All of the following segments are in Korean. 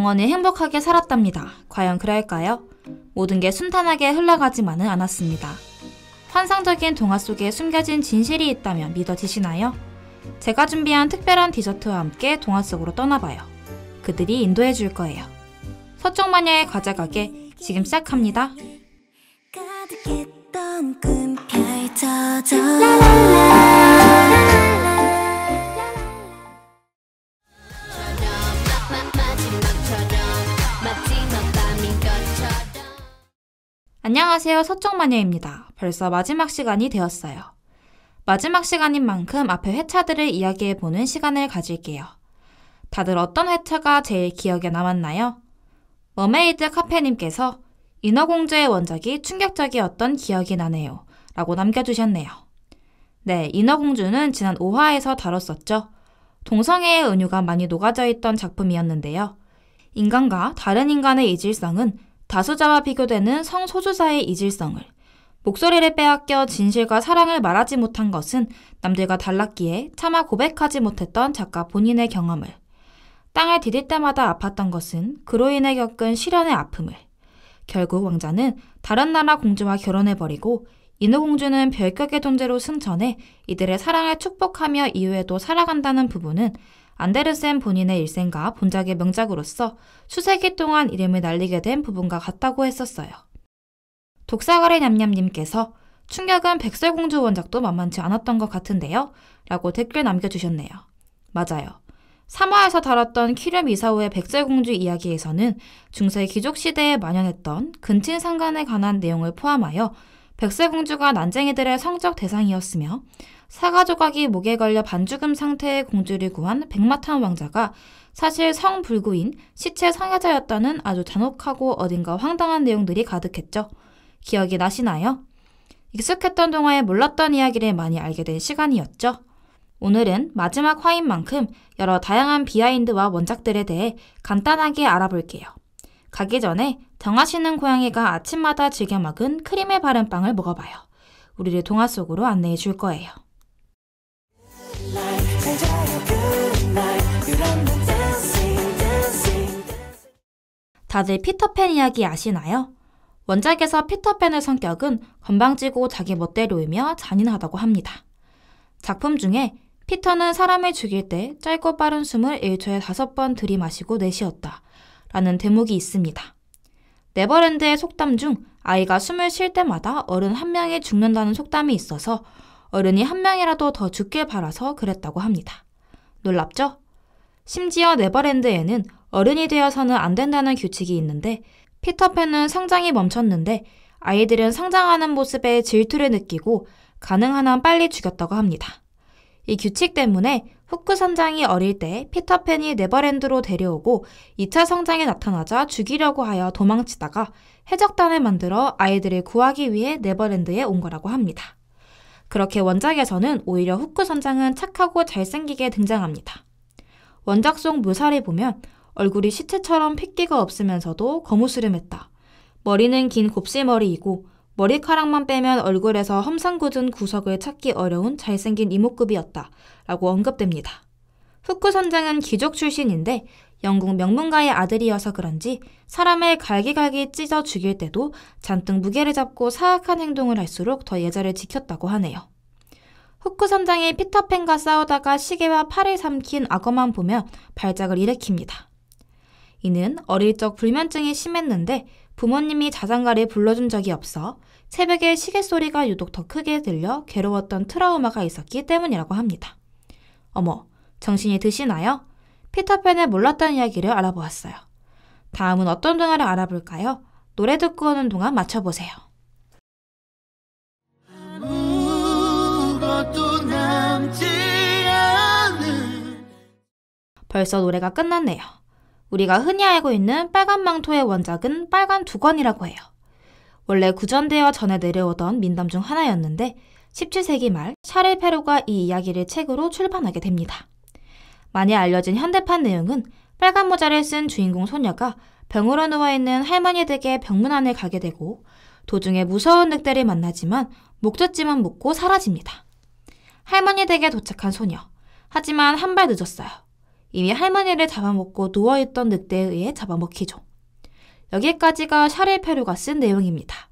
영원히 행복하게 살았답니다. 과연 그럴까요? 모든 게 순탄하게 흘러가지만은 않았습니다. 환상적인 동화 속에 숨겨진 진실이 있다면 믿어지시나요? 제가 준비한 특별한 디저트와 함께 동화 속으로 떠나봐요. 그들이 인도해 줄 거예요. 서쪽 마녀의 과자 가게 지금 시작합니다. 가득했던 꿈별 젖어 안녕하세요, 서쪽 마녀입니다. 벌써 마지막 시간이 되었어요. 마지막 시간인 만큼 앞에 회차들을 이야기해보는 시간을 가질게요. 다들 어떤 회차가 제일 기억에 남았나요? 머메이드 카페님께서 인어공주의 원작이 충격적이었던 기억이 나네요 라고 남겨주셨네요. 네, 인어공주는 지난 5화에서 다뤘었죠. 동성애의 은유가 많이 녹아져 있던 작품이었는데요. 인간과 다른 인간의 이질성은 다수자와 비교되는 성소수자의 이질성을, 목소리를 빼앗겨 진실과 사랑을 말하지 못한 것은 남들과 달랐기에 차마 고백하지 못했던 작가 본인의 경험을, 땅을 디딜 때마다 아팠던 것은 그로 인해 겪은 시련의 아픔을, 결국 왕자는 다른 나라 공주와 결혼해버리고 인어공주는 별격의 존재로 승천해 이들의 사랑을 축복하며 이후에도 살아간다는 부분은 안데르센 본인의 일생과 본작의 명작으로서 수세기 동안 이름을 날리게 된 부분과 같다고 했었어요. 독사가리 냠냠님께서 충격은 백설공주 원작도 만만치 않았던 것 같은데요? 라고 댓글 남겨주셨네요. 맞아요. 3화에서 다뤘던 키렴 이사오의 백설공주 이야기에서는 중세 귀족시대에 만연했던 근친상간에 관한 내용을 포함하여 백설공주가 난쟁이들의 성적 대상이었으며 사가조각이 목에 걸려 반죽음 상태의 공주를 구한 백마탄 왕자가 사실 성불구인 시체 성애자였다는 아주 잔혹하고 어딘가 황당한 내용들이 가득했죠. 기억이 나시나요? 익숙했던 동화에 몰랐던 이야기를 많이 알게 된 시간이었죠. 오늘은 마지막 화인 만큼 여러 다양한 비하인드와 원작들에 대해 간단하게 알아볼게요. 가기 전에 정하시는 고양이가 아침마다 즐겨 먹은 크림에 바른 빵을 먹어봐요. 우리를 동화 속으로 안내해 줄 거예요. 다들 피터팬 이야기 아시나요? 원작에서 피터팬의 성격은 건방지고 자기 멋대로이며 잔인하다고 합니다. 작품 중에 피터는 사람을 죽일 때 짧고 빠른 숨을 1초에 5번 들이마시고 내쉬었다 라는 대목이 있습니다. 네버랜드의 속담 중 아이가 숨을 쉴 때마다 어른 한 명이 죽는다는 속담이 있어서 어른이 한 명이라도 더 죽길 바라서 그랬다고 합니다. 놀랍죠? 심지어 네버랜드에는 어른이 되어서는 안 된다는 규칙이 있는데 피터팬은 성장이 멈췄는데 아이들은 성장하는 모습에 질투를 느끼고 가능한 한 빨리 죽였다고 합니다. 이 규칙 때문에 후크 선장이 어릴 때 피터팬이 네버랜드로 데려오고 2차 성장에 나타나자 죽이려고 하여 도망치다가 해적단을 만들어 아이들을 구하기 위해 네버랜드에 온 거라고 합니다. 그렇게 원작에서는 오히려 후크 선장은 착하고 잘생기게 등장합니다. 원작 속 묘사를 보면 얼굴이 시체처럼 핏기가 없으면서도 거무스름했다. 머리는 긴 곱슬머리이고 머리카락만 빼면 얼굴에서 험상궂은 구석을 찾기 어려운 잘생긴 이목구비였다 라고 언급됩니다. 후크 선장은 귀족 출신인데 영국 명문가의 아들이어서 그런지 사람을 갈기갈기 찢어 죽일 때도 잔뜩 무게를 잡고 사악한 행동을 할수록 더 예절을 지켰다고 하네요. 후크 선장이 피터팬과 싸우다가 시계와 팔을 삼킨 악어만 보면 발작을 일으킵니다. 이는 어릴 적 불면증이 심했는데 부모님이 자장가를 불러준 적이 없어 새벽에 시계 소리가 유독 더 크게 들려 괴로웠던 트라우마가 있었기 때문이라고 합니다. 어머, 정신이 드시나요? 피터팬을 몰랐던 이야기를 알아보았어요. 다음은 어떤 동화를 알아볼까요? 노래 듣고 오는 동안 맞춰보세요. 아무것도 남지 않은 벌써 노래가 끝났네요. 우리가 흔히 알고 있는 빨간 망토의 원작은 빨간 두건이라고 해요. 원래 구전되어 전해 내려오던 민담 중 하나였는데 17세기 말 샤를 페로가 이 이야기를 책으로 출판하게 됩니다. 많이 알려진 현대판 내용은 빨간 모자를 쓴 주인공 소녀가 병으로 누워있는 할머니 댁에 병문안을 가게 되고 도중에 무서운 늑대를 만나지만 목젖짐은 묻고 사라집니다. 할머니 댁에 도착한 소녀. 하지만 한 발 늦었어요. 이미 할머니를 잡아먹고 누워있던 늑대에 의해 잡아먹히죠. 여기까지가 샤를페루가 쓴 내용입니다.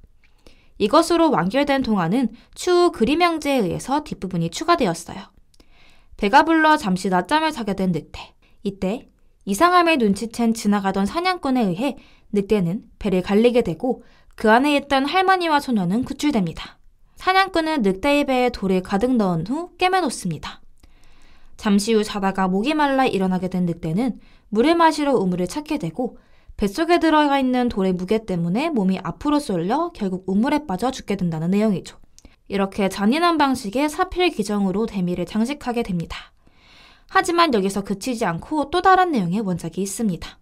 이것으로 완결된 동화는 추후 그림 형제에 의해서 뒷부분이 추가되었어요. 배가 불러 잠시 낮잠을 자게 된 늑대. 이때 이상함을 눈치챈 지나가던 사냥꾼에 의해 늑대는 배를 갈리게 되고 그 안에 있던 할머니와 소녀는 구출됩니다. 사냥꾼은 늑대의 배에 돌을 가득 넣은 후 깨매놓습니다. 잠시 후 자다가 목이 말라 일어나게 된 늑대는 물을 마시러 우물을 찾게 되고 뱃속에 들어가 있는 돌의 무게 때문에 몸이 앞으로 쏠려 결국 우물에 빠져 죽게 된다는 내용이죠. 이렇게 잔인한 방식의 사필 기정으로 대미를 장식하게 됩니다. 하지만 여기서 그치지 않고 또 다른 내용의 원작이 있습니다.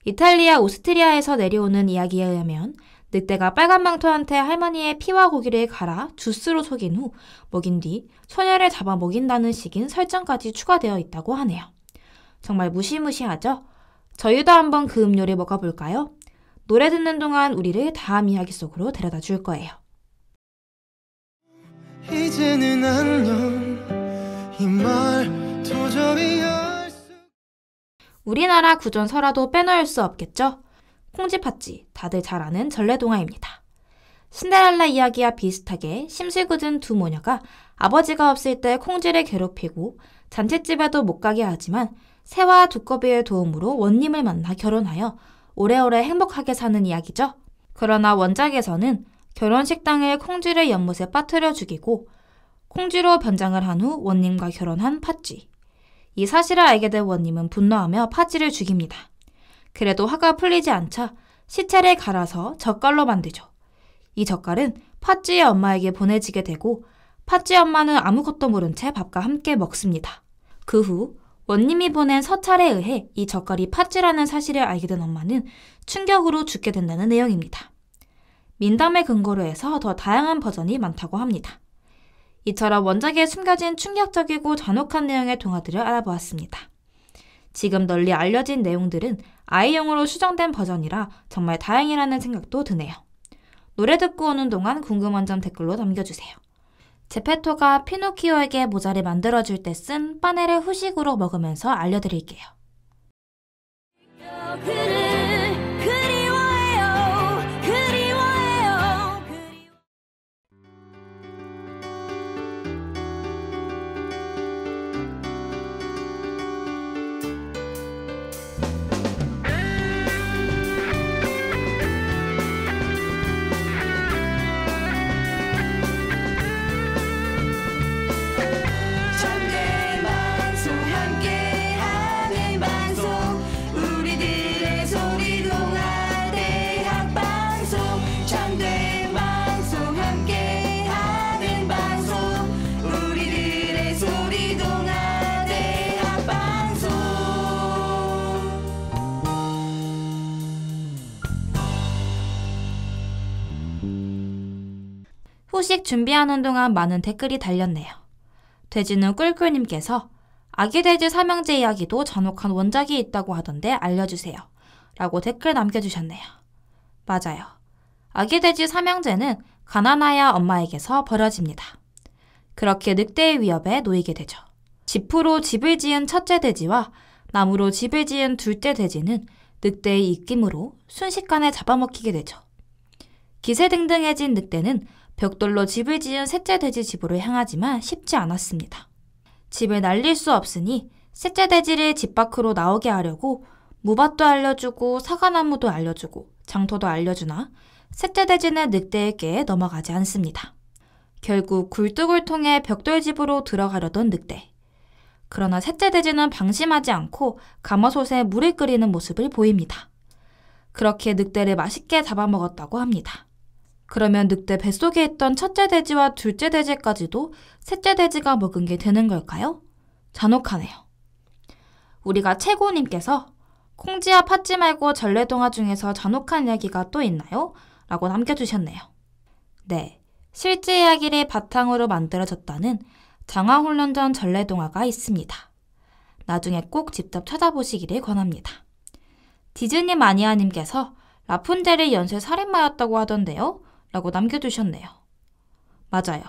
이탈리아 오스트리아에서 내려오는 이야기에 의하면 늑대가 빨간 망토한테 할머니의 피와 고기를 갈아 주스로 속인 후 먹인 뒤 소녀를 잡아 먹인다는 식인 설정까지 추가되어 있다고 하네요. 정말 무시무시하죠? 저희도 한번 그 음료를 먹어볼까요? 노래 듣는 동안 우리를 다음 이야기 속으로 데려다 줄 거예요. 이제는 안녕 이 말 도저히 우리나라 구전설화도 빼놓을 수 없겠죠? 콩쥐팥쥐, 다들 잘 아는 전래동화입니다. 신데렐라 이야기와 비슷하게 심술궂은 두 모녀가 아버지가 없을 때 콩쥐를 괴롭히고 잔칫집에도 못 가게 하지만 새와 두꺼비의 도움으로 원님을 만나 결혼하여 오래오래 행복하게 사는 이야기죠. 그러나 원작에서는 결혼식당에 콩쥐를 연못에 빠뜨려 죽이고 콩쥐로 변장을 한 후 원님과 결혼한 팥쥐. 이 사실을 알게 된 원님은 분노하며 팥쥐를 죽입니다. 그래도 화가 풀리지 않자 시체를 갈아서 젓갈로 만들죠. 이 젓갈은 팥쥐의 엄마에게 보내지게 되고 팥쥐 엄마는 아무것도 모른 채 밥과 함께 먹습니다. 그 후 원님이 보낸 서찰에 의해 이 젓갈이 팥쥐라는 사실을 알게 된 엄마는 충격으로 죽게 된다는 내용입니다. 민담을 근거로 해서 더 다양한 버전이 많다고 합니다. 이처럼 원작에 숨겨진 충격적이고 잔혹한 내용의 동화들을 알아보았습니다. 지금 널리 알려진 내용들은 아이용으로 수정된 버전이라 정말 다행이라는 생각도 드네요. 노래 듣고 오는 동안 궁금한 점 댓글로 남겨주세요. 제페토가 피노키오에게 모자를 만들어줄 때 쓴 바네를 후식으로 먹으면서 알려드릴게요. 후식 준비하는 동안 많은 댓글이 달렸네요. 돼지는 꿀꿀님께서 아기 돼지 삼형제 이야기도 잔혹한 원작이 있다고 하던데 알려주세요. 라고 댓글 남겨주셨네요. 맞아요. 아기 돼지 삼형제는 가나나야 엄마에게서 버려집니다. 그렇게 늑대의 위협에 놓이게 되죠. 짚으로 집을 지은 첫째 돼지와 나무로 집을 지은 둘째 돼지는 늑대의 입김으로 순식간에 잡아먹히게 되죠. 기세등등해진 늑대는 벽돌로 집을 지은 셋째 돼지 집으로 향하지만 쉽지 않았습니다. 집을 날릴 수 없으니 셋째 돼지를 집 밖으로 나오게 하려고 무밭도 알려주고 사과나무도 알려주고 장터도 알려주나 셋째 돼지는 늑대의 꾀에 넘어가지 않습니다. 결국 굴뚝을 통해 벽돌집으로 들어가려던 늑대. 그러나 셋째 돼지는 방심하지 않고 가마솥에 물을 끓이는 모습을 보입니다. 그렇게 늑대를 맛있게 잡아먹었다고 합니다. 그러면 늑대 뱃속에 있던 첫째 돼지와 둘째 돼지까지도 셋째 돼지가 먹은 게 되는 걸까요? 잔혹하네요. 우리가 최고님께서 콩쥐와 팥쥐 말고 전래동화 중에서 잔혹한 이야기가 또 있나요? 라고 남겨주셨네요. 네, 실제 이야기를 바탕으로 만들어졌다는 장화훈련전 전래동화가 있습니다. 나중에 꼭 직접 찾아보시기를 권합니다. 디즈니 마니아님께서 라푼젤이 연쇄 살인마였다고 하던데요? 라고 남겨주셨네요. 맞아요.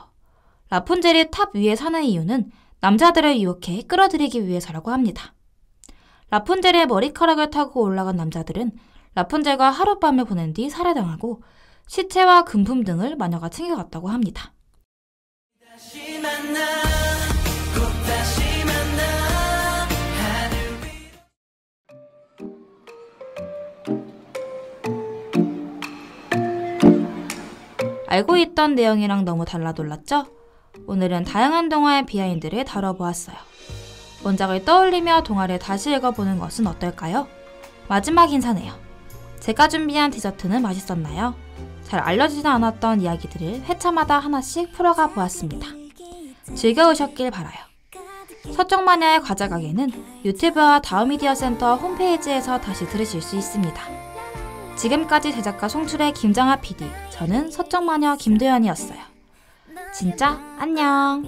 라푼젤이 탑 위에 사는 이유는 남자들을 유혹해 끌어들이기 위해서라고 합니다. 라푼젤의 머리카락을 타고 올라간 남자들은 라푼젤과 하룻밤을 보낸 뒤 살해당하고 시체와 금품 등을 마녀가 챙겨갔다고 합니다. 알고 있던 내용이랑 너무 달라 놀랐죠? 오늘은 다양한 동화의 비하인드를 다뤄보았어요. 원작을 떠올리며 동화를 다시 읽어보는 것은 어떨까요? 마지막 인사네요. 제가 준비한 디저트는 맛있었나요? 잘 알려지지 않았던 이야기들을 회차마다 하나씩 풀어가 보았습니다. 즐거우셨길 바라요. 서쪽마녀의 과자가게는 유튜브와 다우미디어 센터 홈페이지에서 다시 들으실 수 있습니다. 지금까지 제작과 송출의 김정아 PD, 저는 서쪽마녀 김도연이었어요. 진짜 안녕.